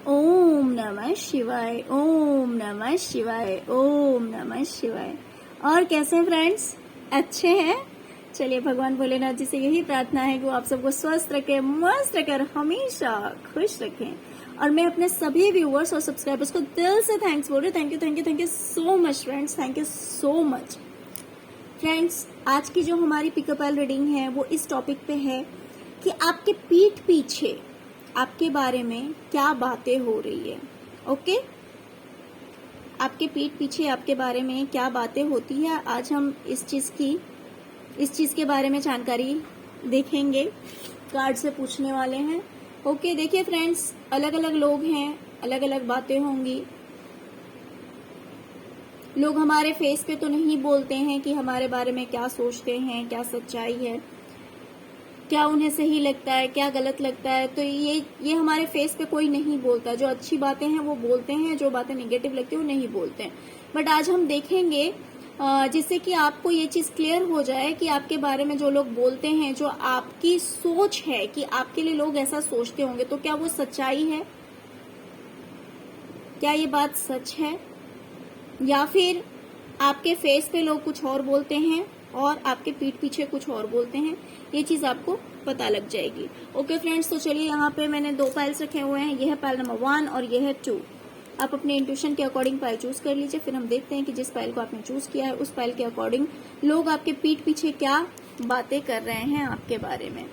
ओम नमः शिवाय, ओम नमः शिवाय, ओम नमः शिवाय। और कैसे हैं फ्रेंड्स? अच्छे हैं? चलिए भगवान भोलेनाथ जी से यही प्रार्थना है कि वो आप सबको स्वस्थ रखें, मस्त रखें, हमेशा खुश रखें। और मैं अपने सभी व्यूअर्स और सब्सक्राइबर्स को दिल से थैंक्स बोल रही हूँ। Thank you, thank you, thank you so much friends, thank you so much friends. आज की जो हमारी पिकअप एल रीडिंग है वो इस टॉपिक पे है कि आपके पीठ पीछे आपके बारे में क्या बातें हो रही है। ओके, आपके पीठ पीछे आपके बारे में क्या बातें होती है, आज हम इस चीज के बारे में जानकारी देखेंगे, कार्ड से पूछने वाले हैं। ओके, देखिए फ्रेंड्स, अलग अलग लोग हैं, अलग अलग बातें होंगी। लोग हमारे फेस पे तो नहीं बोलते हैं कि हमारे बारे में क्या सोचते हैं, क्या सच्चाई है, क्या उन्हें सही लगता है, क्या गलत लगता है। तो ये हमारे फेस पे कोई नहीं बोलता। जो अच्छी बातें हैं वो बोलते हैं, जो बातें निगेटिव लगती है वो नहीं बोलते हैं। बट आज हम देखेंगे जिससे कि आपको ये चीज क्लियर हो जाए कि आपके बारे में जो लोग बोलते हैं, जो आपकी सोच है कि आपके लिए लोग ऐसा सोचते होंगे, तो क्या वो सच्चाई है? क्या ये बात सच है, या फिर आपके फेस पे लोग कुछ और बोलते हैं और आपके पीठ पीछे कुछ और बोलते हैं? ये चीज आपको पता लग जाएगी। ओके फ्रेंड्स, तो चलिए यहाँ पे मैंने 2 पाइल्स रखे हुए हैं। ये है पाइल नंबर 1 और ये है 2। आप अपने इंट्यूशन के अकॉर्डिंग पाइल चूज कर लीजिए। फिर हम देखते हैं कि जिस पाइल को आपने चूज किया है उस पाइल के अकॉर्डिंग लोग आपके पीठ पीछे क्या बातें कर रहे हैं आपके बारे में।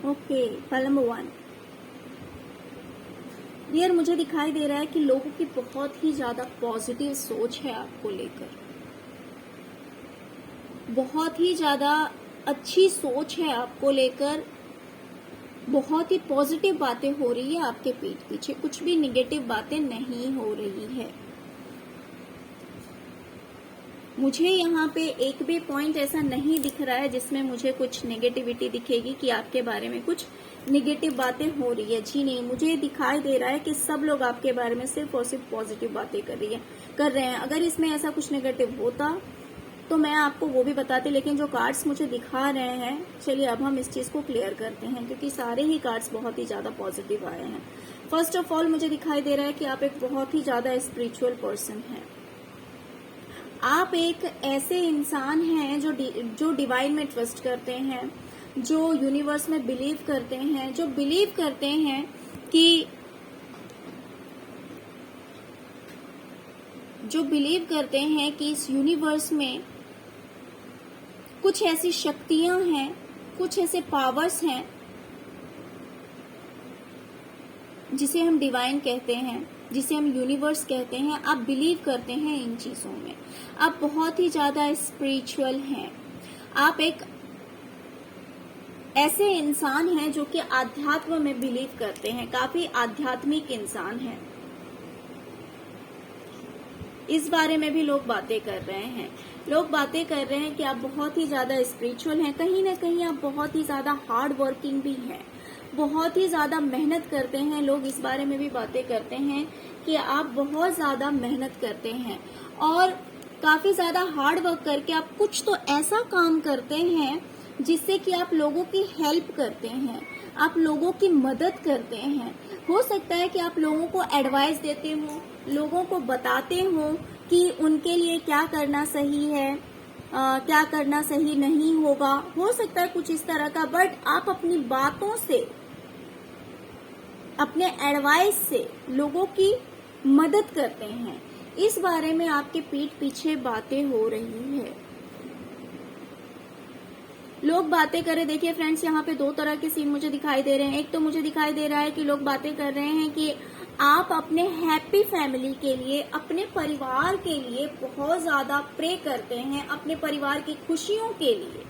Okay, pile number 1। डियर, मुझे दिखाई दे रहा है कि लोगों की बहुत ही ज्यादा पॉजिटिव सोच है आपको लेकर, बहुत ही ज्यादा अच्छी सोच है आपको लेकर, बहुत ही पॉजिटिव बातें हो रही है आपके पीठ पीछे, कुछ भी निगेटिव बातें नहीं हो रही है। मुझे यहाँ पे एक भी पॉइंट ऐसा नहीं दिख रहा है जिसमें मुझे कुछ नेगेटिविटी दिखेगी कि आपके बारे में कुछ निगेटिव बातें हो रही है। जी नहीं, मुझे दिखाई दे रहा है कि सब लोग आपके बारे में सिर्फ और सिर्फ पॉजिटिव बातें कर रहे हैं। अगर इसमें ऐसा कुछ नेगेटिव होता तो मैं आपको वो भी बताती, लेकिन जो कार्ड्स मुझे दिखा रहे हैं, चलिए अब हम इस चीज को क्लियर करते हैं, क्योंकि सारे ही कार्ड्स बहुत ही ज्यादा पॉजिटिव आए हैं। फर्स्ट ऑफ ऑल मुझे दिखाई दे रहा है कि आप एक बहुत ही ज्यादा स्पिरिचुअल पर्सन हैं। आप एक ऐसे इंसान हैं जो डिवाइन में ट्रस्ट करते हैं, जो यूनिवर्स में बिलीव करते हैं, जो बिलीव करते हैं कि इस यूनिवर्स में कुछ ऐसी शक्तियां हैं, कुछ ऐसे पावर्स हैं जिसे हम डिवाइन कहते हैं, जिसे हम यूनिवर्स कहते हैं। आप बिलीव करते हैं इन चीजों में। आप बहुत ही ज्यादा स्पिरिचुअल हैं। आप एक ऐसे इंसान हैं जो कि आध्यात्म में बिलीव करते हैं, काफी आध्यात्मिक इंसान हैं। इस बारे में भी लोग बातें कर रहे हैं। लोग बातें कर रहे हैं कि आप बहुत ही ज्यादा स्पिरिचुअल हैं, कहीं ना कहीं आप बहुत ही ज्यादा हार्ड वर्किंग भी हैं, बहुत ही ज्यादा मेहनत करते हैं। लोग इस बारे में भी बातें करते हैं कि आप बहुत ज्यादा मेहनत करते हैं और काफी ज्यादा हार्ड वर्क करके आप कुछ तो ऐसा काम करते हैं जिससे कि आप लोगों की हेल्प करते हैं, आप लोगों की मदद करते हैं। हो सकता है कि आप लोगों को एडवाइस देते हो, लोगों को बताते हो कि उनके लिए क्या करना सही है, क्या करना सही नहीं होगा, हो सकता है कुछ इस तरह का। बट आप अपनी बातों से, अपने एडवाइस से लोगों की मदद करते हैं। इस बारे में आपके पीठ पीछे बातें हो रही है, लोग बातें कर रहे। देखिए फ्रेंड्स, यहाँ पे दो तरह के सीन मुझे दिखाई दे रहे हैं। एक तो मुझे दिखाई दे रहा है कि लोग बातें कर रहे हैं कि आप अपने हैप्पी फैमिली के लिए, अपने परिवार के लिए बहुत ज्यादा प्रे करते हैं, अपने परिवार की खुशियों के लिए,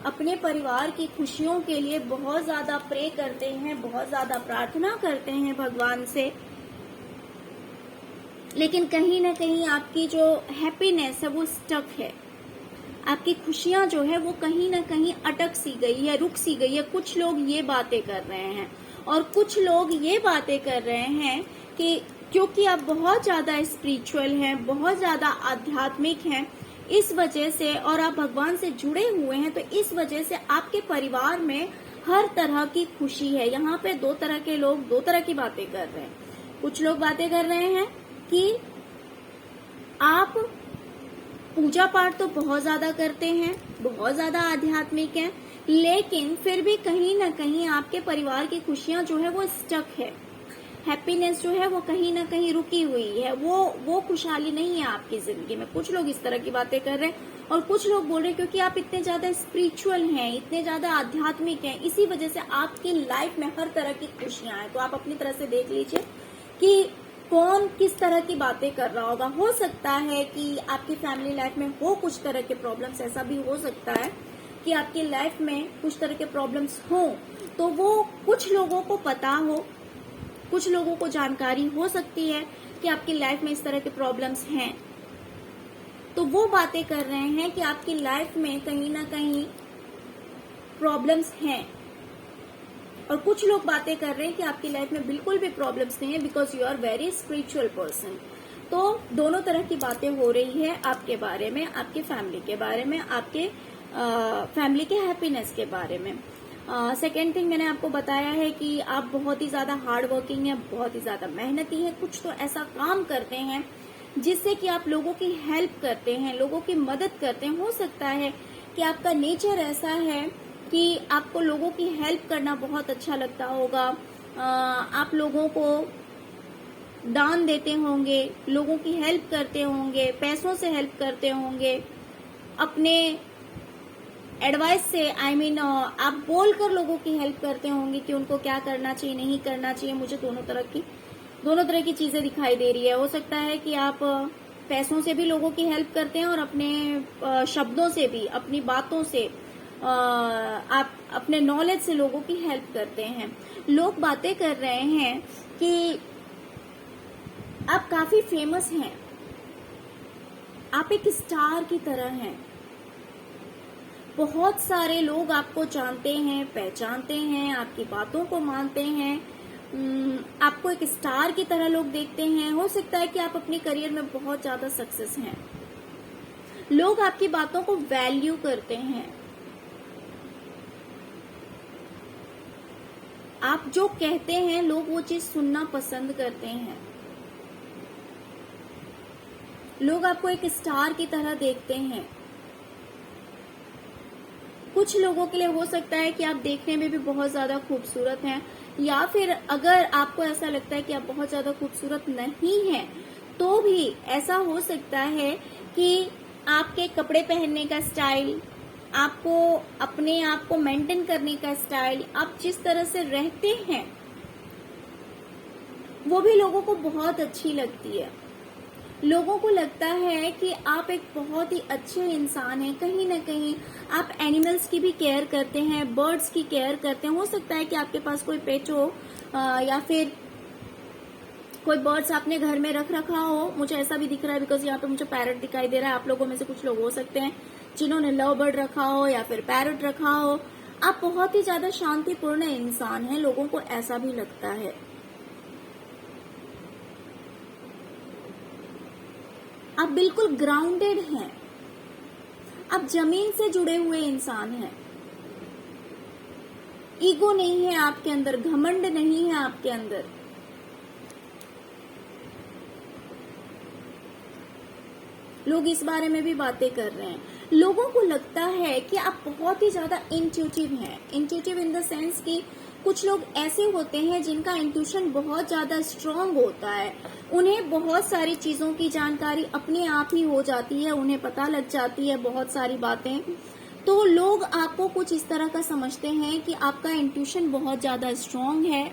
अपने परिवार की खुशियों के लिए बहुत ज्यादा प्रे करते हैं, बहुत ज्यादा प्रार्थना करते हैं भगवान से। लेकिन कहीं ना कहीं आपकी जो हैप्पीनेस है वो स्टक है, आपकी खुशियां जो है वो कहीं ना कहीं अटक सी गई है, रुक सी गई है। कुछ लोग ये बातें कर रहे हैं और कुछ लोग ये बातें कर रहे हैं कि क्योंकि आप बहुत ज्यादा स्पिरिचुअल हैं, बहुत ज्यादा आध्यात्मिक हैं, इस वजह से, और आप भगवान से जुड़े हुए हैं, तो इस वजह से आपके परिवार में हर तरह की खुशी है। यहाँ पे दो तरह के लोग दो तरह की बातें कर रहे हैं। कुछ लोग बातें कर रहे हैं कि आप पूजा पाठ तो बहुत ज्यादा करते हैं, बहुत ज्यादा आध्यात्मिक हैं, लेकिन फिर भी कहीं ना कहीं आपके परिवार की खुशियां जो है वो स्टक है, हैप्पीनेस जो है वो कहीं ना कहीं रुकी हुई है, वो खुशहाली नहीं है आपकी जिंदगी में। कुछ लोग इस तरह की बातें कर रहे हैं और कुछ लोग बोल रहे हैं क्योंकि आप इतने ज्यादा स्पिरिचुअल हैं, इतने ज्यादा आध्यात्मिक हैं, इसी वजह से आपकी लाइफ में हर तरह की खुशियां हैं। तो आप अपनी तरह से देख लीजिए कि कौन किस तरह की बातें कर रहा होगा। हो सकता है कि आपकी फैमिली लाइफ में हो कुछ तरह के प्रॉब्लम्स, ऐसा भी हो सकता है कि आपकी लाइफ में कुछ तरह के प्रॉब्लम्स हो, तो वो कुछ लोगों को पता हो, कुछ लोगों को जानकारी हो सकती है कि आपकी लाइफ में इस तरह के प्रॉब्लम्स हैं, तो वो बातें कर रहे हैं कि आपकी लाइफ में कहीं ना कहीं प्रॉब्लम्स हैं। और कुछ लोग बातें कर रहे हैं कि आपकी लाइफ में बिल्कुल भी प्रॉब्लम्स नहीं है, because you are very spiritual person. तो दोनों तरह की बातें हो रही है आपके बारे में, आपके फैमिली के बारे में, आपके फैमिली के हैप्पीनेस के बारे में। सेकेंड थिंग मैंने आपको बताया है कि आप बहुत ही ज्यादा हार्ड वर्किंग है, बहुत ही ज्यादा मेहनती है, कुछ तो ऐसा काम करते हैं जिससे कि आप लोगों की हेल्प करते हैं, लोगों की मदद करते हैं। हो सकता है कि आपका नेचर ऐसा है कि आपको लोगों की हेल्प करना बहुत अच्छा लगता होगा, आप लोगों को दान देते होंगे, लोगों की हेल्प करते होंगे, पैसों से हेल्प करते होंगे, अपने एडवाइस से, आप बोलकर लोगों की हेल्प करते होंगे कि उनको क्या करना चाहिए, नहीं करना चाहिए। मुझे दोनों तरह की चीजें दिखाई दे रही है। हो सकता है कि आप पैसों से भी लोगों की हेल्प करते हैं और अपने शब्दों से भी, अपनी बातों से, आप अपने नॉलेज से लोगों की हेल्प करते हैं। लोग बातें कर रहे हैं कि आप काफी फेमस हैं, आप एक स्टार की तरह हैं, बहुत सारे लोग आपको जानते हैं, पहचानते हैं, आपकी बातों को मानते हैं, आपको एक स्टार की तरह लोग देखते हैं। हो सकता है कि आप अपने करियर में बहुत ज्यादा सक्सेस हैं, लोग आपकी बातों को वैल्यू करते हैं, आप जो कहते हैं लोग वो चीज सुनना पसंद करते हैं, लोग आपको एक स्टार की तरह देखते हैं। कुछ लोगों के लिए हो सकता है कि आप देखने में भी बहुत ज्यादा खूबसूरत हैं, या फिर अगर आपको ऐसा लगता है कि आप बहुत ज्यादा खूबसूरत नहीं हैं, तो भी ऐसा हो सकता है कि आपके कपड़े पहनने का स्टाइल, आपको अपने आप को मेंटेन करने का स्टाइल, आप जिस तरह से रहते हैं, वो भी लोगों को बहुत अच्छी लगती है। लोगों को लगता है कि आप एक बहुत ही अच्छे इंसान हैं। कहीं ना कहीं आप एनिमल्स की भी केयर करते हैं, बर्ड्स की केयर करते हैं। हो सकता है कि आपके पास कोई पेट हो, या फिर कोई बर्ड्स आपने घर में रख रखा हो, मुझे ऐसा भी दिख रहा है बिकॉज यहाँ पे मुझे पैरट दिखाई दे रहा है। आप लोगों में से कुछ लोग हो सकते हैं जिन्होंने लव बर्ड रखा हो या फिर पैरट रखा हो। आप बहुत ही ज्यादा शांतिपूर्ण इंसान हैं, लोगों को ऐसा भी लगता है। आप बिल्कुल ग्राउंडेड हैं, आप जमीन से जुड़े हुए इंसान हैं। ईगो नहीं है आपके अंदर, घमंड नहीं है आपके अंदर। लोग इस बारे में भी बातें कर रहे हैं। लोगों को लगता है कि आप बहुत ही ज्यादा इंट्यूटिव हैं। इंट्यूटिव इन द सेंस कि कुछ लोग ऐसे होते हैं जिनका इंट्यूशन बहुत ज्यादा स्ट्रांग होता है। उन्हें बहुत सारी चीजों की जानकारी अपने आप ही हो जाती है, उन्हें पता लग जाती है बहुत सारी बातें। तो लोग आपको कुछ इस तरह का समझते हैं कि आपका इंट्यूशन बहुत ज्यादा स्ट्रांग है,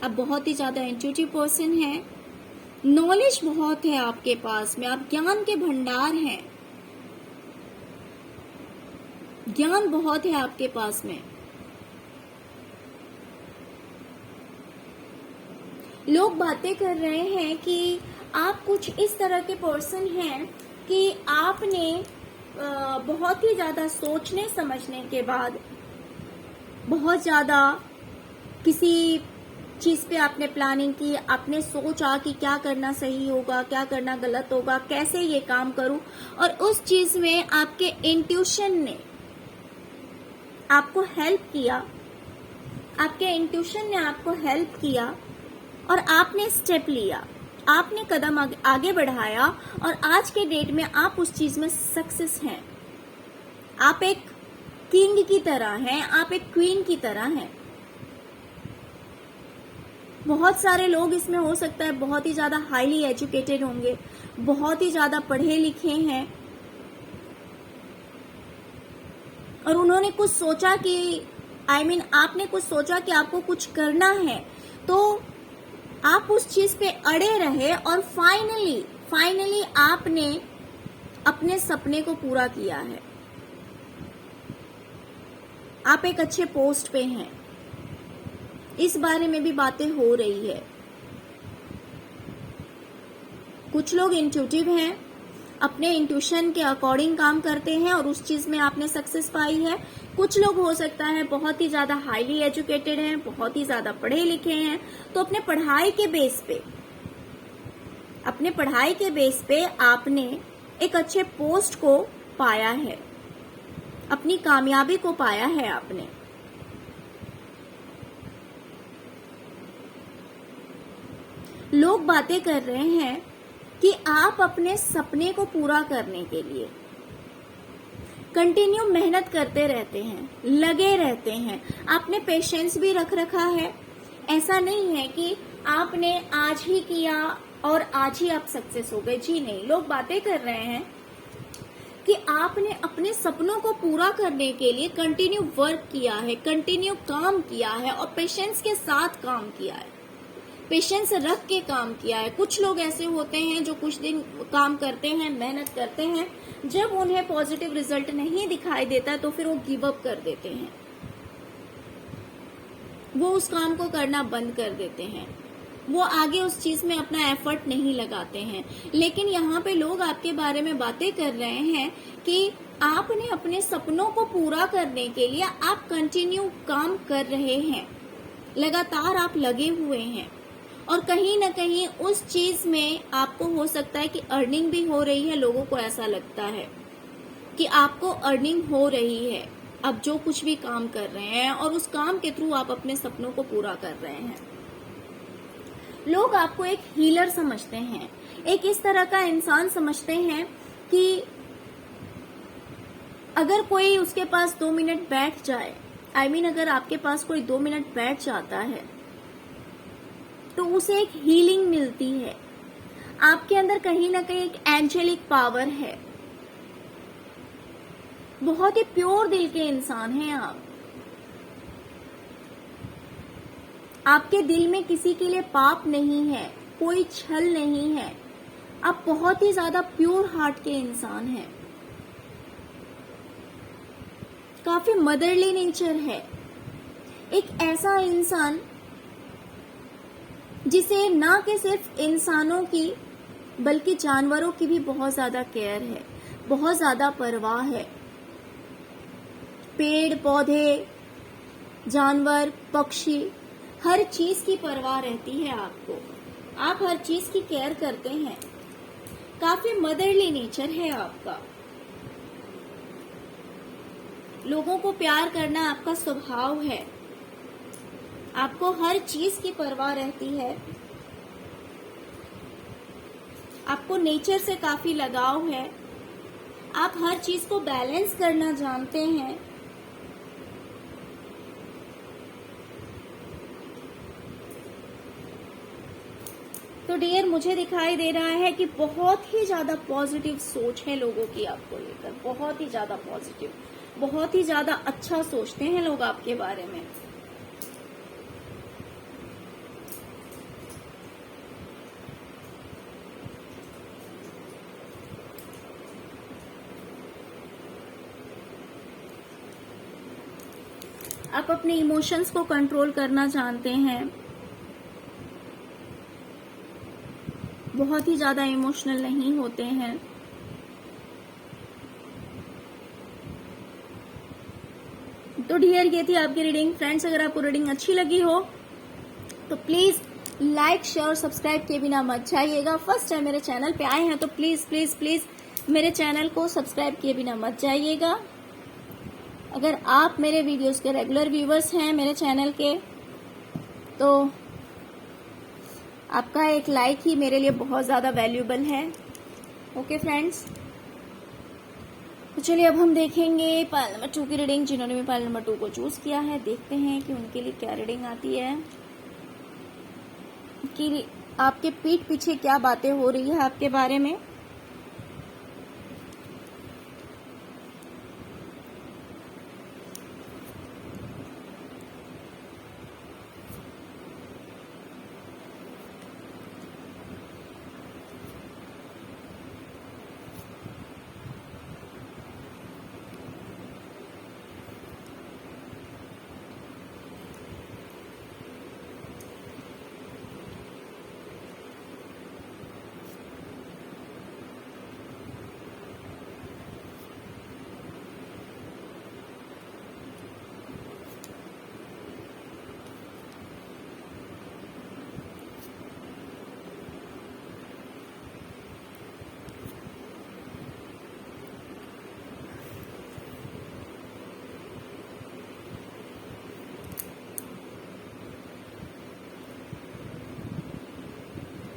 आप बहुत ही ज्यादा इंट्यूटिव पर्सन हैं, नॉलेज बहुत है आपके पास में, आप ज्ञान के भंडार हैं, ज्ञान बहुत है आपके पास में। लोग बातें कर रहे हैं कि आप कुछ इस तरह के पर्सन हैं कि आपने बहुत ही ज्यादा सोचने समझने के बाद, बहुत ज्यादा किसी चीज पे आपने प्लानिंग की, आपने सोचा कि क्या करना सही होगा, क्या करना गलत होगा, कैसे ये काम करूं, और उस चीज में आपके इंट्यूशन ने आपको हेल्प किया, आपके इंट्यूशन ने आपको हेल्प किया और आपने स्टेप लिया, आपने कदम आगे बढ़ाया और आज के डेट में आप उस चीज में सक्सेस हैं। आप एक किंग की तरह हैं, आप एक क्वीन की तरह हैं। बहुत सारे लोग इसमें हो सकता है बहुत ही ज्यादा हाईली एजुकेटेड होंगे, बहुत ही ज्यादा पढ़े लिखे हैं और उन्होंने कुछ सोचा कि आपने कुछ सोचा कि आपको कुछ करना है, तो आप उस चीज पे अड़े रहे और फाइनली आपने अपने सपने को पूरा किया है। आप एक अच्छे पोस्ट पे हैं, इस बारे में भी बातें हो रही है। कुछ लोग इंट्यूटिव हैं, अपने इंट्यूशन के अकॉर्डिंग काम करते हैं और उस चीज में आपने सक्सेस पाई है। कुछ लोग हो सकता है बहुत ही ज्यादा हाईली एजुकेटेड हैं, बहुत ही ज्यादा पढ़े लिखे हैं, तो अपने पढ़ाई के बेस पे आपने एक अच्छे पोस्ट को पाया है, अपनी कामयाबी को पाया है आपने। लोग बातें कर रहे हैं कि आप अपने सपने को पूरा करने के लिए कंटिन्यू मेहनत करते रहते हैं, लगे रहते हैं। आपने पेशेंस भी रख रखा है। ऐसा नहीं है कि आपने आज ही किया और आज ही आप सक्सेस हो गए, जी नहीं। लोग बातें कर रहे हैं कि आपने अपने सपनों को पूरा करने के लिए कंटिन्यू वर्क किया है, कंटिन्यू काम किया है और पेशेंस के साथ काम किया है, पेशेंस रख के काम किया है। कुछ लोग ऐसे होते हैं जो कुछ दिन काम करते हैं, मेहनत करते हैं, जब उन्हें पॉजिटिव रिजल्ट नहीं दिखाई देता तो फिर वो गिव अप कर देते हैं, वो उस काम को करना बंद कर देते हैं, वो आगे उस चीज में अपना एफर्ट नहीं लगाते हैं। लेकिन यहाँ पे लोग आपके बारे में बातें कर रहे हैं कि आपने अपने सपनों को पूरा करने के लिए आप कंटिन्यू काम कर रहे हैं, लगातार आप लगे हुए हैं और कहीं ना कहीं उस चीज में आपको हो सकता है कि अर्निंग भी हो रही है। लोगों को ऐसा लगता है कि आपको अर्निंग हो रही है अब जो कुछ भी काम कर रहे हैं और उस काम के थ्रू आप अपने सपनों को पूरा कर रहे हैं। लोग आपको एक हीलर समझते हैं, एक इस तरह का इंसान समझते हैं कि अगर कोई उसके पास 2 मिनट बैठ जाए, अगर आपके पास कोई 2 मिनट बैठ जाता है तो उसे एक हीलिंग मिलती है। आपके अंदर कहीं ना कहीं एक एंजेलिक पावर है, बहुत ही प्योर दिल के इंसान हैं आप। आपके दिल में किसी के लिए पाप नहीं है, कोई छल नहीं है, आप बहुत ही ज्यादा प्योर हार्ट के इंसान हैं। काफी मदरली नेचर है, एक ऐसा इंसान जिसे ना कि सिर्फ इंसानों की बल्कि जानवरों की भी बहुत ज्यादा केयर है, बहुत ज्यादा परवाह है। पेड़ पौधे, जानवर, पक्षी, हर चीज की परवाह रहती है आपको। आप हर चीज की केयर करते हैं। काफी मदरली नेचर है आपका। लोगों को प्यार करना आपका स्वभाव है। आपको हर चीज की परवाह रहती है। आपको नेचर से काफी लगाव है। आप हर चीज को बैलेंस करना जानते हैं। तो डियर, मुझे दिखाई दे रहा है कि बहुत ही ज्यादा पॉजिटिव सोच है लोगों की आपको लेकर, बहुत ही ज्यादा पॉजिटिव, बहुत ही ज्यादा अच्छा सोचते हैं लोग आपके बारे में। आप अपने इमोशंस को कंट्रोल करना जानते हैं। बहुत ही ज्यादा इमोशनल नहीं होते हैं। तो डियर, ये थी आपकी रीडिंग। फ्रेंड्स, अगर आपको रीडिंग अच्छी लगी हो तो प्लीज लाइक, शेयर और सब्सक्राइब किए बिना मत जाइएगा। फर्स्ट टाइम मेरे चैनल पे आए हैं तो प्लीज प्लीज प्लीज मेरे चैनल को सब्सक्राइब किए बिना मत जाइएगा। अगर आप मेरे वीडियोस के रेगुलर व्यूवर्स हैं मेरे चैनल के, तो आपका एक लाइक ही मेरे लिए बहुत ज़्यादा वैल्यूएबल है। ओके फ्रेंड्स, तो चलिए अब हम देखेंगे पाइल नंबर 2 की रीडिंग। जिन्होंने भी पाइल नंबर 2 को चूज किया है, देखते हैं कि उनके लिए क्या रीडिंग आती है, कि आपके पीठ पीछे क्या बातें हो रही है आपके बारे में।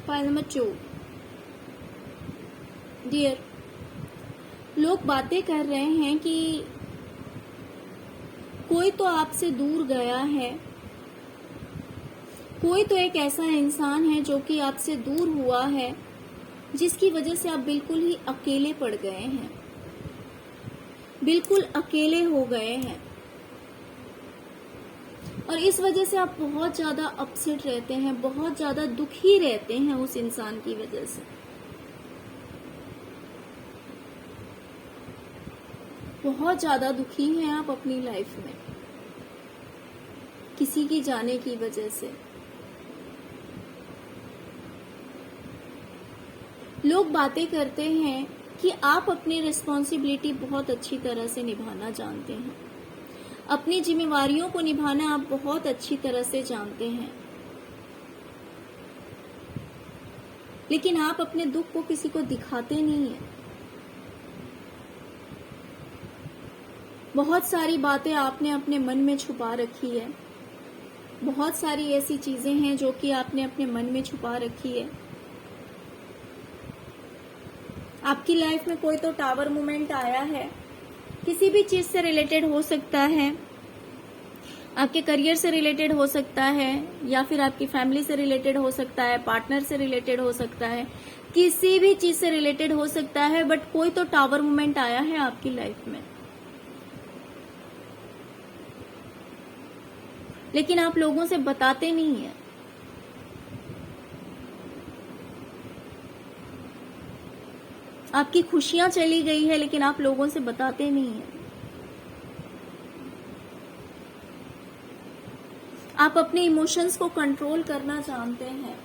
पाइल नंबर 2, डियर, लोग बातें कर रहे हैं कि कोई तो आपसे दूर गया है, कोई तो एक ऐसा इंसान है जो कि आपसे दूर हुआ है, जिसकी वजह से आप बिल्कुल ही अकेले पड़ गए हैं, बिल्कुल अकेले हो गए हैं। और इस वजह से आप बहुत ज्यादा अपसेट रहते हैं, बहुत ज्यादा दुखी रहते हैं उस इंसान की वजह से। बहुत ज्यादा दुखी हैं आप अपनी लाइफ में किसी की जाने की वजह से। लोग बातें करते हैं कि आप अपनी रिस्पॉन्सिबिलिटी बहुत अच्छी तरह से निभाना जानते हैं, अपनी जिम्मेवारियों को निभाना आप बहुत अच्छी तरह से जानते हैं, लेकिन आप अपने दुख को किसी को दिखाते नहीं हैं। बहुत सारी बातें आपने अपने मन में छुपा रखी है, बहुत सारी ऐसी चीजें हैं जो कि आपने अपने मन में छुपा रखी है। आपकी लाइफ में कोई तो टावर मोमेंट आया है, किसी भी चीज से रिलेटेड हो सकता है, आपके करियर से रिलेटेड हो सकता है, या फिर आपकी फैमिली से रिलेटेड हो सकता है, पार्टनर से रिलेटेड हो सकता है, किसी भी चीज से रिलेटेड हो सकता है, बट कोई तो टावर मोमेंट आया है आपकी लाइफ में, लेकिन आप लोगों से बताते नहीं है। आपकी खुशियां चली गई है, लेकिन आप लोगों से बताते नहीं है। आप अपने इमोशंस को कंट्रोल करना जानते हैं।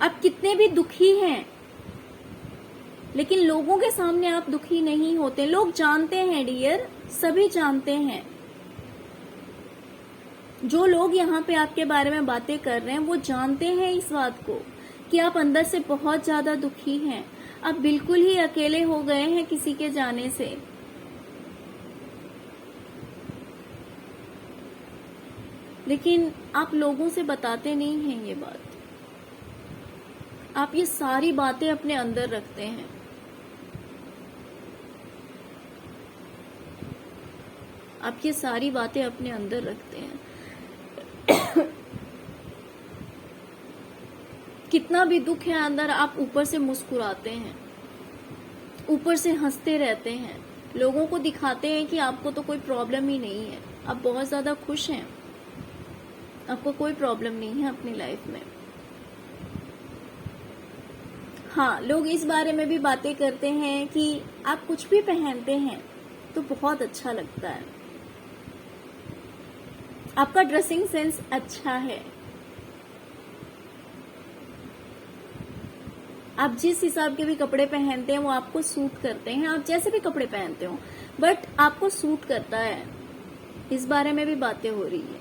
आप कितने भी दुखी हैं, लेकिन लोगों के सामने आप दुखी नहीं होते। लोग जानते हैं डियर, सभी जानते हैं। जो लोग यहाँ पे आपके बारे में बातें कर रहे हैं वो जानते हैं इस बात को कि आप अंदर से बहुत ज्यादा दुखी हैं। आप बिल्कुल ही अकेले हो गए हैं किसी के जाने से। लेकिन आप लोगों से बताते नहीं हैं ये बात। आप ये सारी बातें अपने अंदर रखते हैं। आप ये सारी बातें अपने अंदर रखते हैं। कितना भी दुख है अंदर, आप ऊपर से मुस्कुराते हैं, ऊपर से हंसते रहते हैं, लोगों को दिखाते हैं कि आपको तो कोई प्रॉब्लम ही नहीं है, आप बहुत ज्यादा खुश हैं, आपको कोई प्रॉब्लम नहीं है अपनी लाइफ में। हाँ, लोग इस बारे में भी बातें करते हैं कि आप कुछ भी पहनते हैं तो बहुत अच्छा लगता है, आपका ड्रेसिंग सेंस अच्छा है, आप जिस हिसाब के भी कपड़े पहनते हैं वो आपको सूट करते हैं, आप जैसे भी कपड़े पहनते हो बट आपको सूट करता है। इस बारे में भी बातें हो रही है।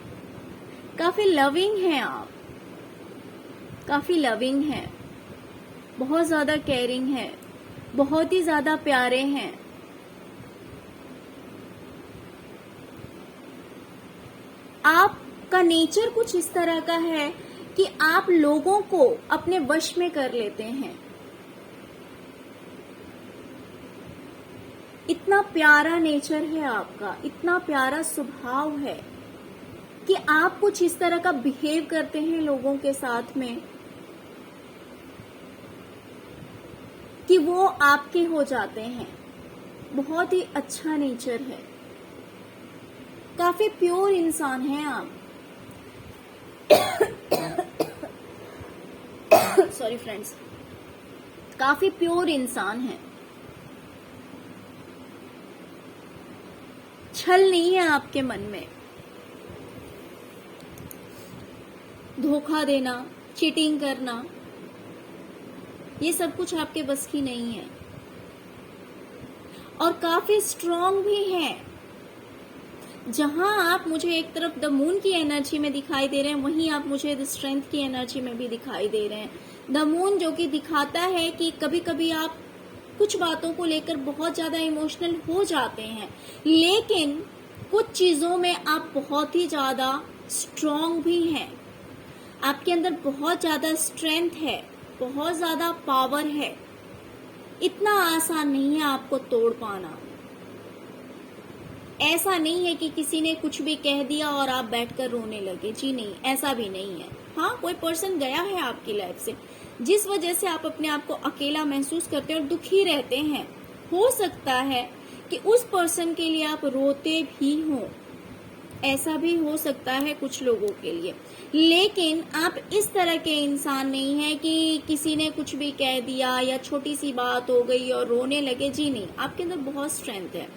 काफी लविंग हैं आप, काफी लविंग हैं, बहुत ज्यादा केयरिंग है, बहुत ही ज्यादा प्यारे हैं। आपका नेचर कुछ इस तरह का है कि आप लोगों को अपने वश में कर लेते हैं। इतना प्यारा नेचर है आपका, इतना प्यारा स्वभाव है कि आप कुछ इस तरह का बिहेव करते हैं लोगों के साथ में कि वो आपके हो जाते हैं। बहुत ही अच्छा नेचर है, काफी प्योर इंसान हैं आप। सॉरी फ्रेंड्स, काफी प्योर इंसान है। छल नहीं है आपके मन में, धोखा देना, चीटिंग करना, ये सब कुछ आपके बस की नहीं है। और काफी स्ट्रांग भी है। जहां आप मुझे एक तरफ द मून की एनर्जी में दिखाई दे रहे हैं, वहीं आप मुझे द स्ट्रेंथ की एनर्जी में भी दिखाई दे रहे हैं। द मून जो कि दिखाता है कि कभी कभी आप कुछ बातों को लेकर बहुत ज्यादा इमोशनल हो जाते हैं, लेकिन कुछ चीजों में आप बहुत ही ज्यादा स्ट्रांग भी हैं। आपके अंदर बहुत ज्यादा स्ट्रेंथ है, बहुत ज्यादा पावर है। इतना आसान नहीं है आपको तोड़ पाना। ऐसा नहीं है कि किसी ने कुछ भी कह दिया और आप बैठकर रोने लगे, जी नहीं, ऐसा भी नहीं है। हाँ, कोई पर्सन गया है आपकी लाइफ से जिस वजह से आप अपने आप को अकेला महसूस करते हैं और दुखी रहते हैं। हो सकता है कि उस पर्सन के लिए आप रोते भी हो, ऐसा भी हो सकता है कुछ लोगों के लिए। लेकिन आप इस तरह के इंसान नहीं है कि किसी ने कुछ भी कह दिया या छोटी सी बात हो गई और रोने लगे, जी नहीं। आपके अंदर बहुत स्ट्रेंथ है,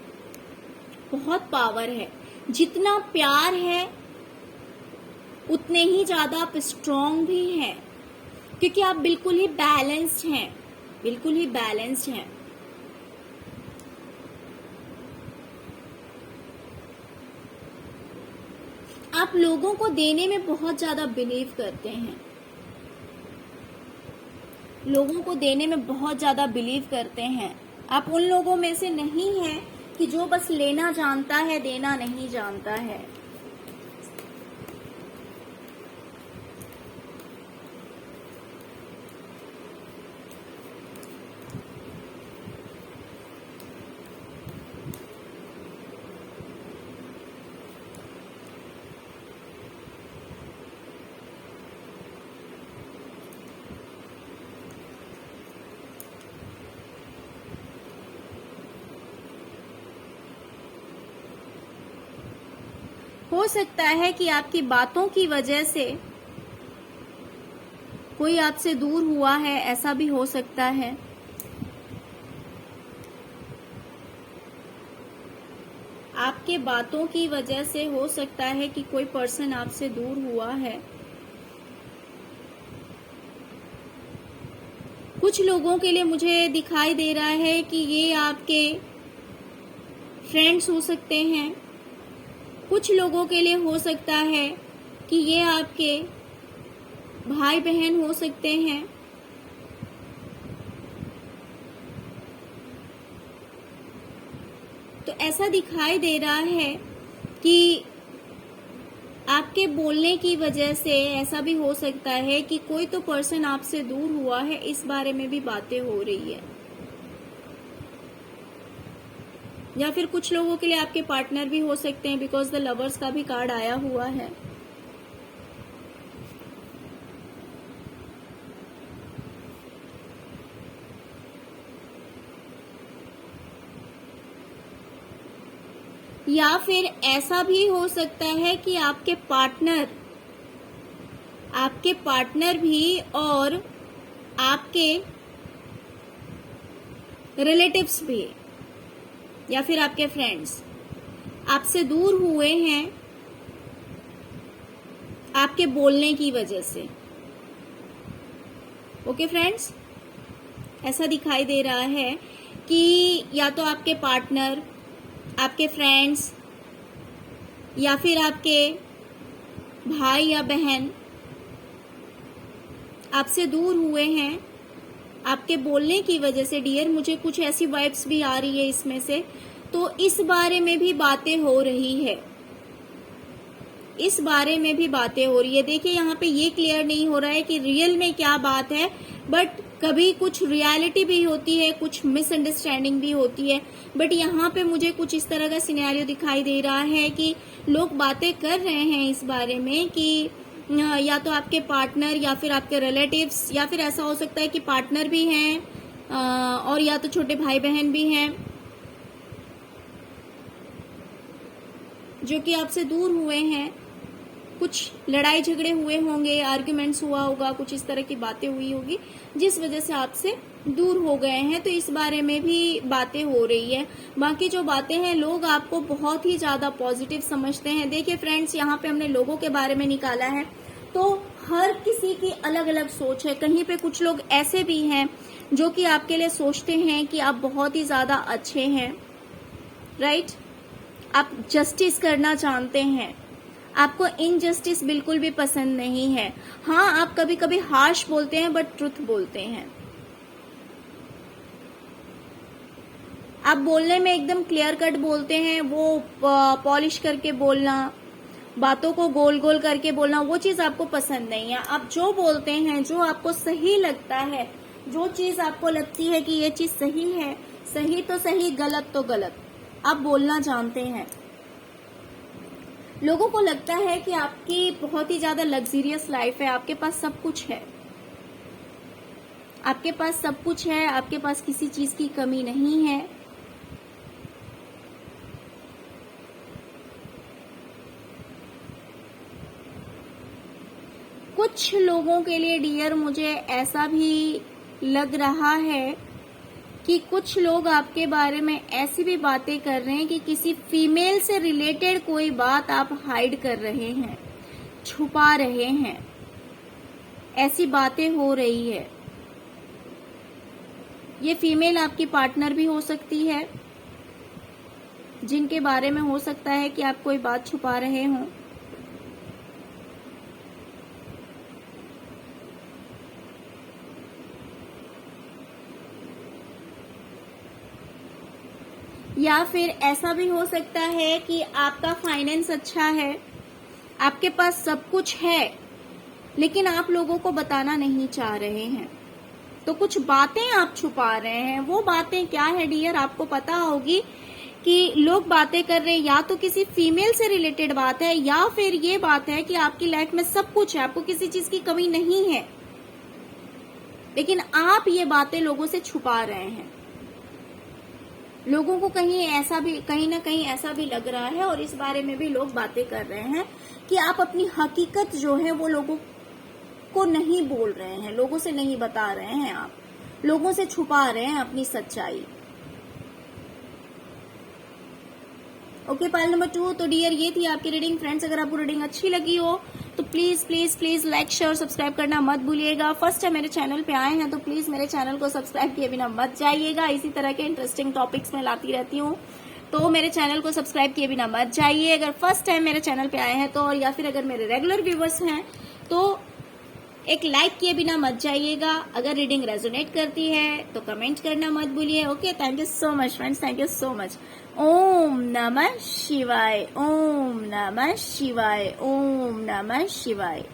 बहुत पावर है। जितना प्यार है उतने ही ज्यादा आप स्ट्रांग भी हैं, क्योंकि आप बिल्कुल ही बैलेंस्ड हैं, बिल्कुल ही बैलेंस्ड हैं। आप लोगों को देने में बहुत ज्यादा बिलीव करते हैं, लोगों को देने में बहुत ज्यादा बिलीव करते हैं। आप उन लोगों में से नहीं हैं कि जो बस लेना जानता है, देना नहीं जानता है। हो सकता है कि आपकी बातों की वजह से कोई आपसे दूर हुआ है, ऐसा भी हो सकता है। आपके बातों की वजह से हो सकता है कि कोई पर्सन आपसे दूर हुआ है। कुछ लोगों के लिए मुझे दिखाई दे रहा है कि ये आपके फ्रेंड्स हो सकते हैं। कुछ लोगों के लिए हो सकता है कि ये आपके भाई बहन हो सकते हैं। तो ऐसा दिखाई दे रहा है कि आपके बोलने की वजह से ऐसा भी हो सकता है कि कोई तो पर्सन आपसे दूर हुआ है, इस बारे में भी बातें हो रही है। या फिर कुछ लोगों के लिए आपके पार्टनर भी हो सकते हैं, बिकॉज द लवर्स का भी कार्ड आया हुआ है। या फिर ऐसा भी हो सकता है कि आपके पार्टनर भी और आपके रिलेटिव्स भी या फिर आपके फ्रेंड्स आपसे दूर हुए हैं आपके बोलने की वजह से। ओके फ्रेंड्स, ऐसा दिखाई दे रहा है कि या तो आपके पार्टनर, आपके फ्रेंड्स या फिर आपके भाई या बहन आपसे दूर हुए हैं आपके बोलने की वजह से। डियर, मुझे कुछ ऐसी वाइब्स भी आ रही है इसमें से, तो इस बारे में भी बातें हो रही है। इस बारे में भी बातें हो रही है। देखिए, यहाँ पे ये क्लियर नहीं हो रहा है कि रियल में क्या बात है, बट कभी कुछ रियलिटी भी होती है, कुछ मिसअंडरस्टैंडिंग भी होती है। बट यहाँ पे मुझे कुछ इस तरह का सिनेरियो दिखाई दे रहा है कि लोग बातें कर रहे हैं इस बारे में कि या तो आपके पार्टनर या फिर आपके रिलेटिव्स, या फिर ऐसा हो सकता है कि पार्टनर भी हैं और या तो छोटे भाई बहन भी हैं जो कि आपसे दूर हुए हैं। कुछ लड़ाई झगड़े हुए होंगे, आर्ग्यूमेंट्स हुआ होगा, कुछ इस तरह की बातें हुई होगी जिस वजह से आपसे दूर हो गए हैं। तो इस बारे में भी बातें हो रही है। बाकी जो बातें हैं, लोग आपको बहुत ही ज्यादा पॉजिटिव समझते हैं। देखिए फ्रेंड्स, यहाँ पे हमने लोगों के बारे में निकाला है, तो हर किसी की अलग अलग सोच है। कहीं पे कुछ लोग ऐसे भी हैं जो कि आपके लिए सोचते हैं कि आप बहुत ही ज्यादा अच्छे हैं, राइट। आप जस्टिस करना चाहते हैं, आपको इनजस्टिस बिल्कुल भी पसंद नहीं है। हाँ, आप कभी कभी हार्श बोलते हैं, बट ट्रुथ बोलते हैं। आप बोलने में एकदम क्लियर कट बोलते हैं। वो पॉलिश करके बोलना, बातों को गोल गोल करके बोलना, वो चीज आपको पसंद नहीं है। आप जो बोलते हैं, जो आपको सही लगता है, जो चीज आपको लगती है कि ये चीज सही है, सही तो सही, गलत तो गलत, आप बोलना जानते हैं। लोगों को लगता है कि आपकी बहुत ही ज्यादा लग्जरियस लाइफ है, आपके पास सब कुछ है, आपके पास सब कुछ है, आपके पास किसी चीज की कमी नहीं है। कुछ लोगों के लिए डियर, मुझे ऐसा भी लग रहा है कि कुछ लोग आपके बारे में ऐसी भी बातें कर रहे हैं कि किसी फीमेल से रिलेटेड कोई बात आप हाइड कर रहे हैं, छुपा रहे हैं, ऐसी बातें हो रही है। ये फीमेल आपकी पार्टनर भी हो सकती है, जिनके बारे में हो सकता है कि आप कोई बात छुपा रहे हों। या फिर ऐसा भी हो सकता है कि आपका फाइनेंस अच्छा है, आपके पास सब कुछ है, लेकिन आप लोगों को बताना नहीं चाह रहे हैं। तो कुछ बातें आप छुपा रहे हैं। वो बातें क्या है डियर, आपको पता होगी कि लोग बातें कर रहे हैं, या तो किसी फीमेल से रिलेटेड बात है, या फिर ये बात है कि आपकी लाइफ में सब कुछ है, आपको किसी चीज की कमी नहीं है, लेकिन आप ये बातें लोगों से छुपा रहे हैं। लोगों को कहीं ना कहीं ऐसा भी लग रहा है, और इस बारे में भी लोग बातें कर रहे हैं कि आप अपनी हकीकत जो है वो लोगों को नहीं बोल रहे हैं, लोगों से नहीं बता रहे हैं, आप लोगों से छुपा रहे हैं अपनी सच्चाई। Okay, pile number 2। तो डियर, ये थी आपकी रीडिंग। फ्रेंड्स, अगर आपको रीडिंग अच्छी लगी हो तो please please please like share subscribe करना मत भूलिएगा। फर्स्ट टाइम मेरे चैनल पे आए हैं तो प्लीज मेरे चैनल को सब्सक्राइब किए बिना मत जाइएगा। इसी तरह के इंटरेस्टिंग टॉपिक्स मैं लाती रहती हूँ, तो मेरे चैनल को सब्सक्राइब किए बिना मत जाइए अगर फर्स्ट टाइम मेरे चैनल पे आए हैं तो, और या फिर अगर मेरे रेगुलर व्यूवर्स हैं तो एक लाइक किए बिना मत जाइएगा। अगर रीडिंग रेजोनेट करती है तो कमेंट करना मत भूलिए। Okay, thank you so much friends, thank you so much. ओम नमः शिवाय, ओम नमः शिवाय, ओम नमः शिवाय।